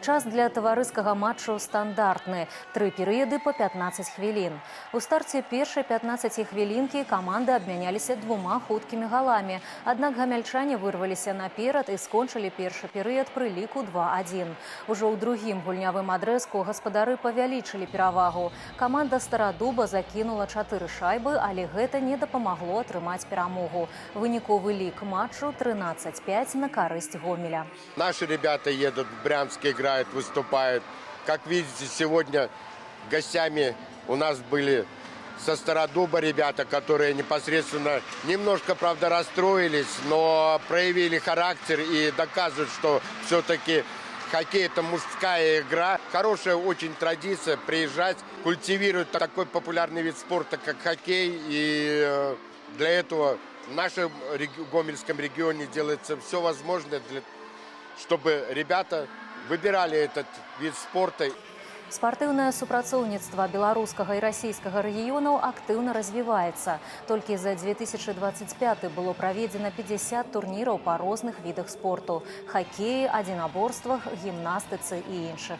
Час для таварыскага матчу стандартны. 3 перыяды по 15 хвілін. У старце першай 15 хвілінкі каманды абмяняліся 2 хуткімі галамі. Аднак гамяльчане вырваліся наперад і скончылі першы перыяд пры ліку 2-1. Ужо ў другім гульнявым адрэзку гаспадары павялічылі перавагу. Каманда Старадуба закінула 4 шайбы, але гэта не дапамагло атрымаць перамогу. Выніковы лік матчу 13-5 на карысць Гомеля. Наши ребята едут в Брянск, играют, выступают. Как видите, сегодня гостями у нас были со Стародуба ребята, которые непосредственно немножко, правда, расстроились, но проявили характер и доказывают, что все-таки хоккей – это мужская игра. Хорошая очень традиция приезжать, культивировать такой популярный вид спорта, как хоккей. И для этого в нашем Гомельском регионе делается все возможное, чтобы ребята выбирали этот вид спорта. Спартыўнае супрацоўніцтва беларускага і расійскага рэгіёнаў актыўна развіваецца. Толькі за 2025 было праведзена 50 турніраў па розных відах спорту – хакеі, адзінаборствах, гімнастыцы і іншых.